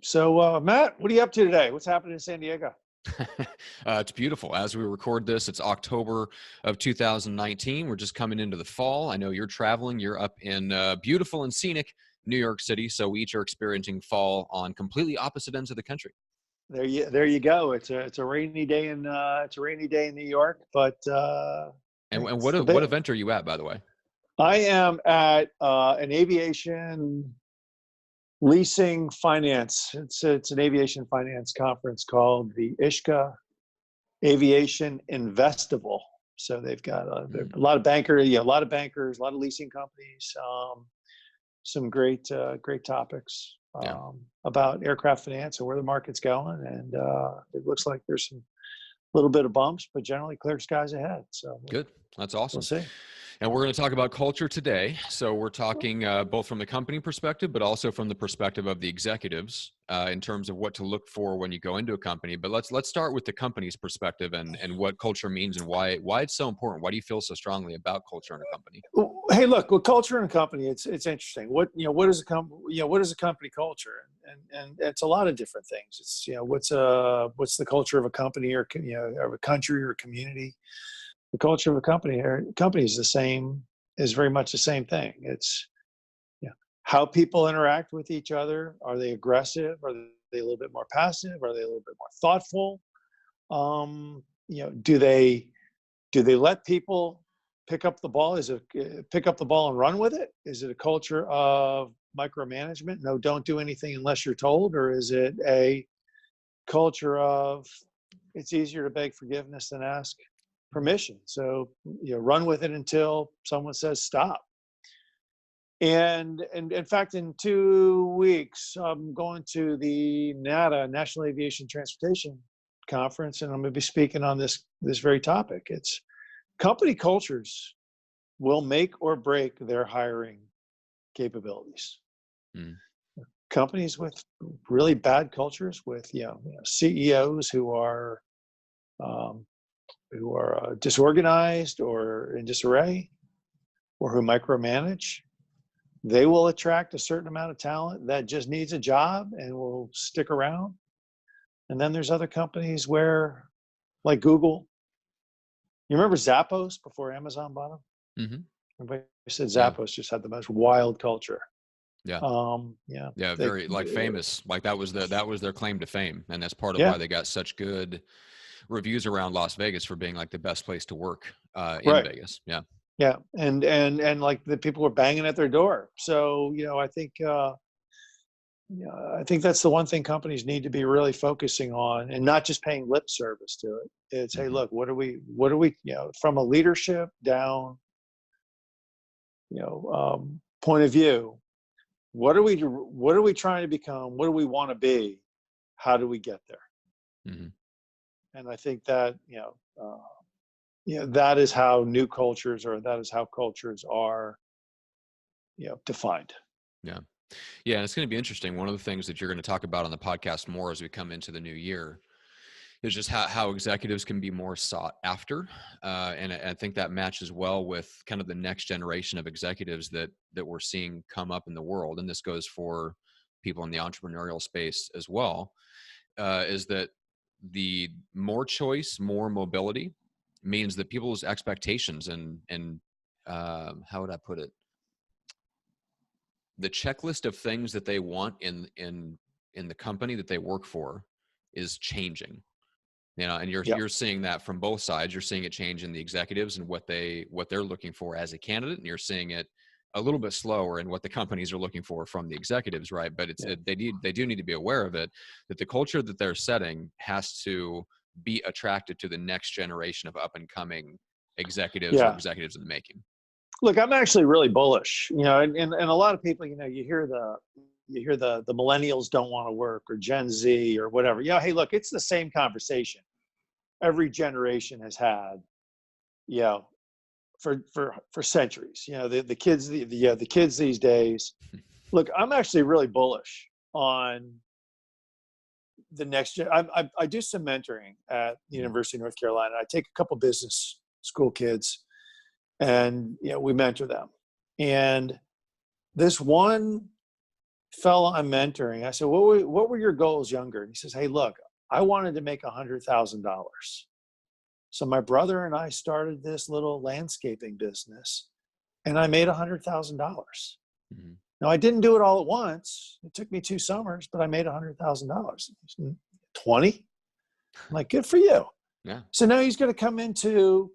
So, Matt, what are you up to today? What's happening in San Diego? It's beautiful. As we record this, it's October of 2019. We're just coming into the fall. I know you're traveling. You're up in beautiful and scenic New York City. So we each are experiencing fall on completely opposite ends of the country. There you go. It's a rainy day in New York, but And it's the what bit. event are you at, by the way? I am at an aviation leasing finance. It's an aviation finance conference called the Ishka Aviation Investival. So they've got a lot of bankers, a lot of bankers, a lot of leasing companies, some great topics Yeah, about aircraft finance and where the market's going. And it looks like there's some little bit of bumps, but generally clear skies ahead. So good. That's we'll awesome. see. And we're going to talk about culture today. So we're talking both from the company perspective, but also from the perspective of the executives in terms of what to look for when you go into a company. But let's start with the company's perspective and what culture means and why it's so important. Why do you feel so strongly about culture in a company? Hey, look, with culture in a company, it's interesting. What is a company culture? And it's a lot of different things. It's what's the culture of a company or of a country or a community. The culture of a company is very much the same thing. It's how people interact with each other. Are they aggressive? Are they a little bit more passive? Are they a little bit more thoughtful? Do they let people pick up the ball? Pick up the ball and run with it? Is it a culture of micromanagement? No, don't do anything unless you're told. Or is it a culture of it's easier to beg forgiveness than ask permission? So run with it until someone says stop. And in fact, in 2 weeks, I'm going to the NATA, National Aviation Transportation Conference, and I'm going to be speaking on this very topic. It's company cultures will make or break their hiring capabilities. Mm. Companies with really bad cultures, with CEOs who are disorganized or in disarray, or who micromanage, they will attract a certain amount of talent that just needs a job and will stick around. And then there's other companies where, like Google, you remember Zappos before Amazon bought them? Mm-hmm. Everybody said Yeah. Zappos just had the most wild culture. Yeah. Yeah. Yeah. Very famous. Like that was their claim to fame. And that's part of Yeah. why they got such good reviews around Las Vegas for being like the best place to work in Right. Vegas. Yeah. Yeah. And like the people were banging at their door. So, I think that's the one thing companies need to be really focusing on, and not just paying lip service to it. It's, hey, Mm-hmm. look, what are we, from a leadership down, point of view, what are we trying to become? What do we want to be? How do we get there? Mm-hmm. And I think that, that is how new cultures, or that is how cultures are, defined. Yeah. Yeah. And it's going to be interesting. One of the things that you're going to talk about on the podcast more as we come into the new year is just how executives can be more sought after. And I think that matches well with kind of the next generation of executives that we're seeing come up in the world. And this goes for people in the entrepreneurial space as well, is that the more choice, more mobility means that people's expectations and how would I put it? The checklist of things that they want in the company that they work for is changing. And Yeah. you're seeing that from both sides. You're seeing it change in the executives and what they're looking for as a candidate, and you're seeing it a little bit slower in what the companies are looking for from the executives, right? But they do need to be aware of it, that the culture that they're setting has to be attracted to the next generation of up and coming executives or Yeah. executives in the making. Look, I'm actually really bullish, and a lot of people, you hear the millennials don't want to work, or Gen Z or whatever. Hey, look, it's the same conversation every generation has had, for centuries. The kids, the kids these days. Look, I'm actually really bullish on the next gen. I do some mentoring at the University of North Carolina. I take a couple business school kids, and we mentor them. And this one fellow I'm mentoring, I said, what were your goals younger? And he says, hey, look, I wanted to make $100,000. So my brother and I started this little landscaping business, and I made $100,000. Mm-hmm. Now, I didn't do it all at once. It took me 2 summers, but I made $100,000. 20? I'm like, good for you. Yeah. So now he's going to come into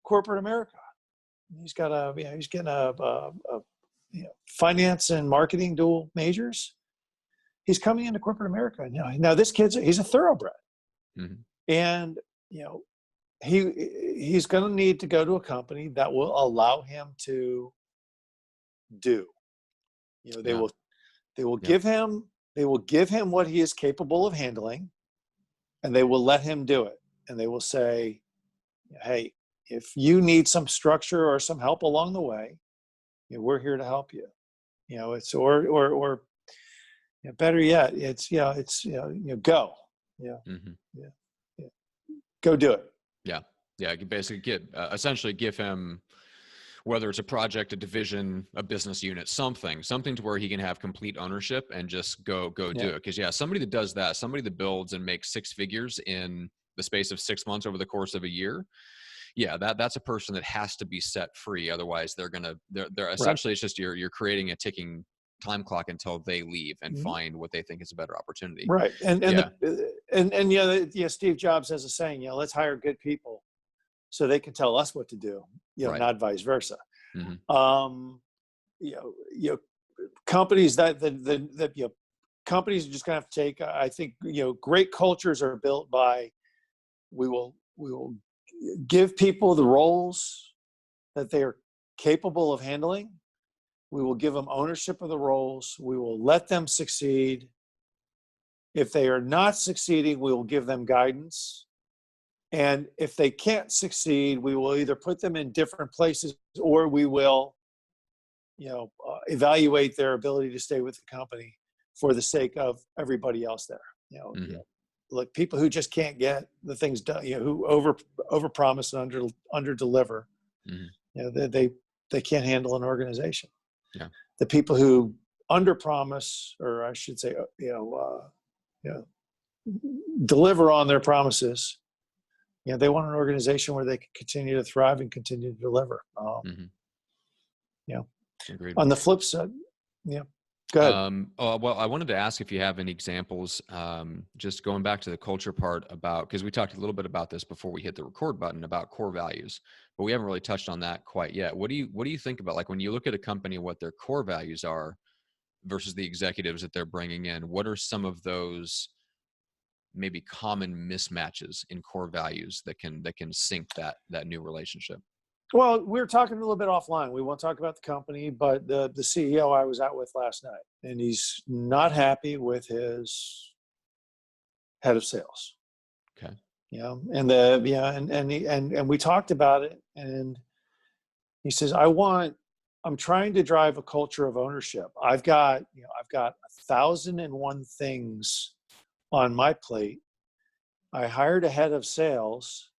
corporate America. He's got he's getting a finance and marketing dual majors. He's coming into corporate America. Now this he's a thoroughbred. Mm-hmm. And, he's going to need to go to a company that will allow him to do. They will give him what he is capable of handling, and they will let him do it. And they will say, hey, if you need some structure or some help along the way, we're here to help you. It's or better yet, it's go. Mm-hmm. Go do it. Yeah. You basically essentially give him, whether it's a project, a division, a business unit, something to where he can have complete ownership and just go do it. Because somebody that does that, somebody that builds and makes 6 figures in the space of 6 months over the course of a year, that's a person that has to be set free. Otherwise, they're essentially, it's just you're creating a ticking time clock until they leave and find what they think is a better opportunity. Right. And Steve Jobs has a saying, let's hire good people so they can tell us what to do, right. Not vice versa. Mm-hmm. Companies companies are just going to have to take, I think, great cultures are built by, we will give people the roles that they are capable of handling. We will give them ownership of the roles. We will let them succeed. If they are not succeeding, we will give them guidance. And if they can't succeed, we will either put them in different places, or we will, evaluate their ability to stay with the company for the sake of everybody else there. Like people who just can't get the things done, who over promise and under deliver. Mm-hmm. They can't handle an organization. Yeah. The people who under promise, or I should say, deliver on their promises, they want an organization where they can continue to thrive and continue to deliver. Mm-hmm. Agreed. On the flip side, go ahead. Well, I wanted to ask if you have any examples, just going back to the culture part because we talked a little bit about this before we hit the record button about core values, but we haven't really touched on that quite yet. What do you think about, like, when you look at a company, what their core values are versus the executives that they're bringing in? What are some of those maybe common mismatches in core values that can sink that new relationship? Well, we were talking a little bit offline. We won't talk about the company, but the CEO I was out with last night, and he's not happy with his head of sales. Okay. And we talked about it, and he says, I'm trying to drive a culture of ownership. I've got 1,001 things on my plate. I hired a head of sales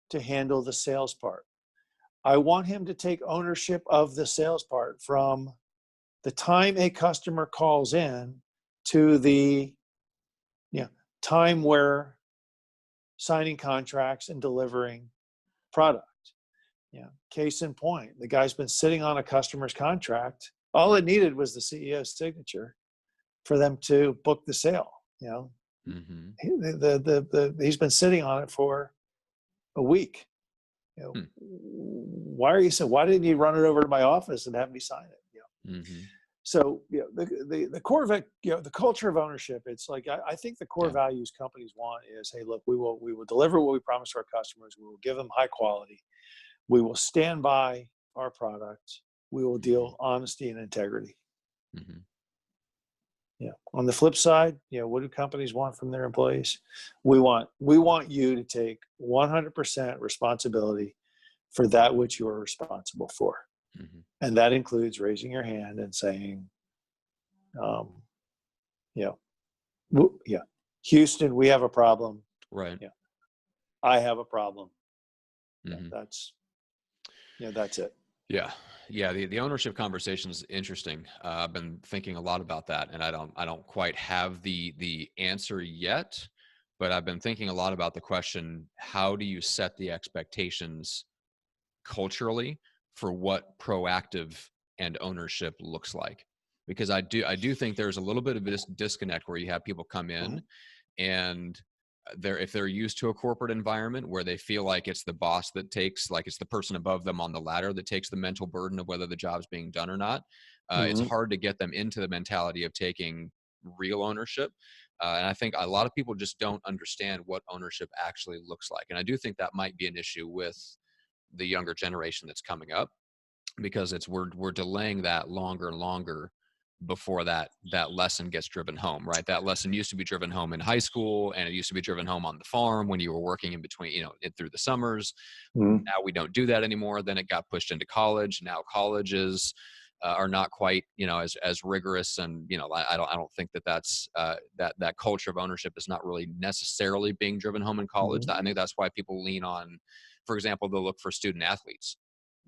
to handle the sales part. I want him to take ownership of the sales part from the time a customer calls in to the time where signing contracts and delivering product. Case in point, the guy's been sitting on a customer's contract. All it needed was the CEO's signature for them to book the sale. Mm-hmm. He's been sitting on it for a week. Why didn't you run it over to my office and have me sign it? Mm-hmm. So the core the culture of ownership. It's like I think the core values companies want is, hey, look, we will deliver what we promise to our customers. We will give them high quality. We will stand by our product. We will deal honesty and integrity. Mm-hmm. On the flip side, what do companies want from their employees? We want you to take 100% responsibility for that which you are responsible for. Mm-hmm. And that includes raising your hand and saying, Houston, we have a problem. Right. I have a problem. Mm-hmm. That's it. Yeah. Yeah. The ownership conversation is interesting. I've been thinking a lot about that, and I don't quite have the answer yet, but I've been thinking a lot about the question, how do you set the expectations culturally for what proactive and ownership looks like? Because I do think there's a little bit of this disconnect where you have people come in Mhm. and if they're used to a corporate environment where they feel like it's the boss that takes, like it's the person above them on the ladder that takes the mental burden of whether the job's being done or not, it's Mhm. hard to get them into the mentality of taking real ownership. And I think a lot of people just don't understand what ownership actually looks like, and I do think that might be an issue with the younger generation that's coming up, because we're delaying that longer and longer before that lesson gets driven home, right? That lesson used to be driven home in high school, and it used to be driven home on the farm when you were working in between, through the summers. Mhm. Now we don't do that anymore. Then it got pushed into college. Now colleges are not quite, as rigorous, and I don't think that's that culture of ownership is not really necessarily being driven home in college. Mhm. I think that's why people lean on, for example, they'll look for student athletes,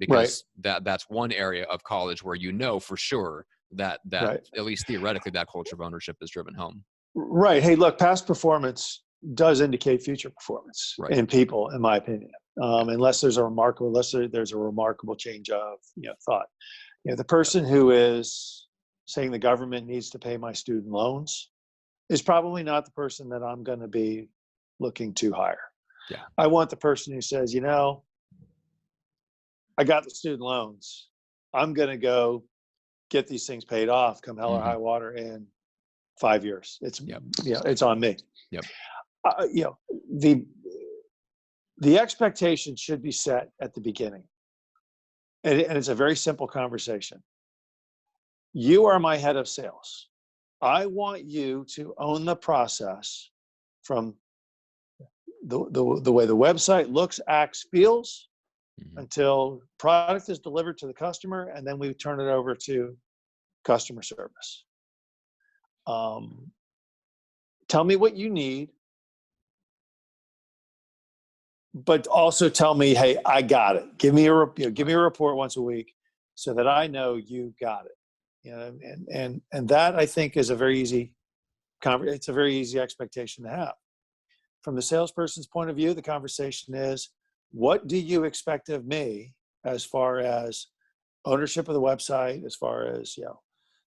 Right. because that's one area of college where for sure that Right. at least theoretically that culture of ownership is driven home. Right. Hey, look, past performance does indicate future performance Right. in people, in my opinion. Yeah. Unless there's a remarkable change of thought. The Yeah. person who is saying the government needs to pay my student loans is probably not the person that I'm going to be looking to hire. Yeah. I want the person who says, I got the student loans. I'm going to go get these things paid off, come hell or Hmm. high water, in 5 years. Yep. It's on me. Yep. Uh, you know, the the expectation should be set at the beginning, and it's a very simple conversation. You are my head of sales. I want you to own the process from the way the website looks, acts, feels, Hmm. until product is delivered to the customer, and then we turn it over to customer service. Um, Tell me what you need, but also tell me, hey, I got it. Give me Right. a report once a week, so that I know you got it. And that, I think, is a very easy it's a very easy expectation to have. From the salesperson's point of view, the conversation is, what do you expect of me, as far as ownership of the website, as far as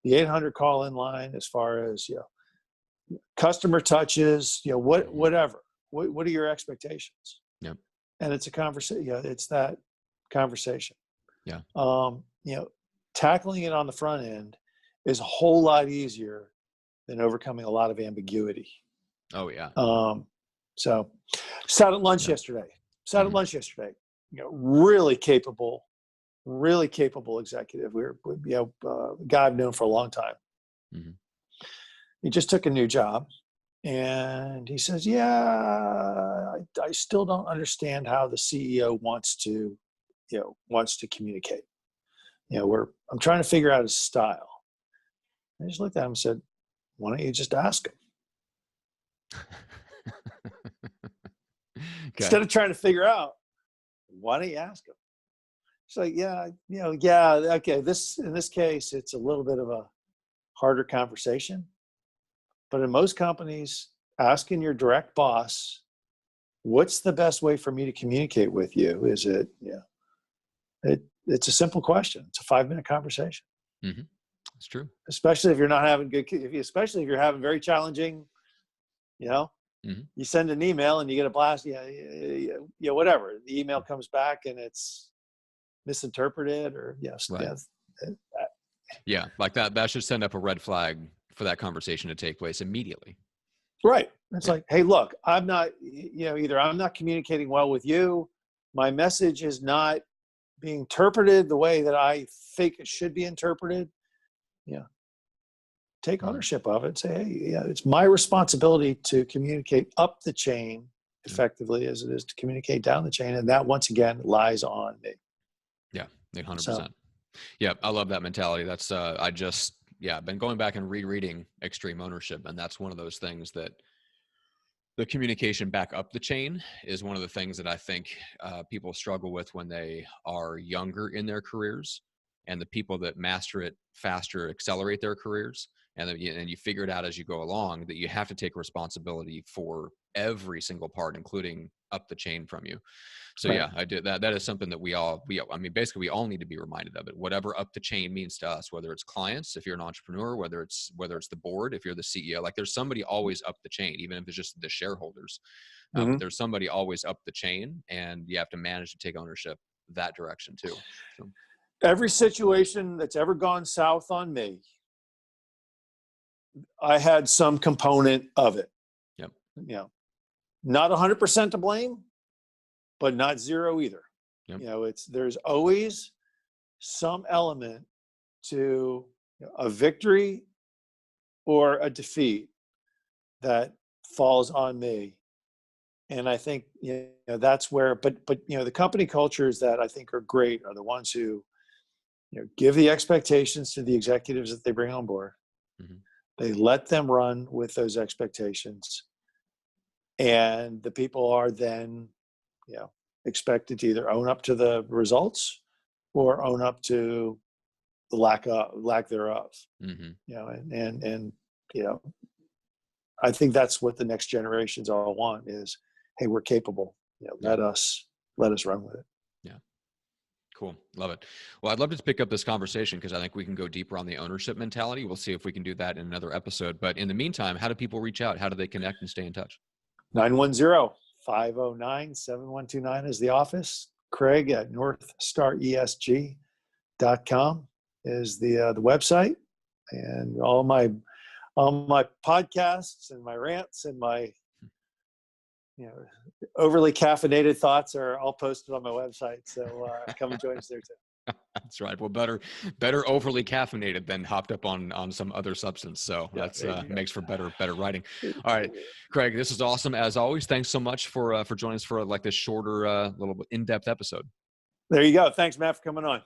the 800 call in line, as far as customer touches, Hmm. whatever. What are your expectations? Yep. And it's a conversation. It's that conversation. Yeah. Um, you know, Tackling it on the front end is a whole lot easier than overcoming a lot of ambiguity. Oh yeah. Um, so, sat at lunch Yeah. yesterday. Sat at Hmm. lunch yesterday. Really capable executive. Guy I've known for a long time. Hmm. He just took a new job, and he says, "Yeah, I still don't understand how the CEO wants to communicate. I'm trying to figure out his style." I just looked at him and said, "Why don't you just ask him Okay. instead of trying to figure out? Why don't you ask him?" It's like, yeah, okay. In this case, it's a little bit of a harder conversation, but in most companies, asking your direct boss, "What's the best way for me to communicate with you?" Is it, it's a simple question. It's a 5-minute conversation, Hmm. It's true. especially if you're not having especially if you're having very challenging, you know, Hmm. you send an email and you get a blast, whatever. The email comes back and it's misinterpreted, or Right. uh, Yeah. Like that should send up a red flag for that conversation to take place immediately. right. It's Yeah. like, hey, look, I'm not, either I'm not communicating well with you, my message is not being interpreted the way that I think it should be interpreted. Yeah. Take Hmm. ownership of it. Say, hey, it's my responsibility to communicate up the chain Yeah. effectively as it is to communicate down the chain. And that, once again, lies on me. Yeah. So, 100%. Yeah. I love that mentality. That's I've been going back and rereading Extreme Ownership, and that's one of those things that the communication back up the chain is one of the things that I think people struggle with when they are younger in their careers, and the people that master it faster accelerate their careers. And then you figure it out as you go along that you have to take responsibility for every single part, including up the chain from you. So Right. yeah, I did that. That is something that I mean, basically we all need to be reminded of it, whatever up the chain means to us, whether it's clients, if you're an entrepreneur, whether it's the board, if you're the CEO, like there's somebody always up the chain, even if it's just the shareholders, but there's somebody always up the chain, and you have to manage to take ownership that direction too. So. Every situation that's ever gone south on me, I had some component of it. Yep. You know, not 100% to blame, but not zero either. Yep. You know, there's always some element to a victory or a defeat that falls on me. And I think, you know, that's where, but, you know, the company cultures that I think are great are the ones who, you know, give the expectations to the executives that they bring on board. Mm-hmm. They let them run with those expectations. And the people are then, you know, expected to either own up to the results or own up to the lack thereof. Mm-hmm. You know, and you know, I think that's what the next generations all want is, hey, we're capable. You know, let us run with it. Yeah. Cool. Love it. Well, I'd love to pick up this conversation because I think we can go deeper on the ownership mentality. We'll see if we can do that in another episode. But in the meantime, how do people reach out? How do they connect and stay in touch? 910-509-7129 is the office. Craig at northstaresg.com is the website, and all my podcasts and my rants and my, you know, overly caffeinated thoughts are all posted on my website. So come and join us there too. That's right. Well, better overly caffeinated than hopped up on some other substance. So that's makes for better writing. All right, Craig, this is awesome as always. Thanks so much for joining us for like this shorter, little in-depth episode. There you go. Thanks, Matt, for coming on.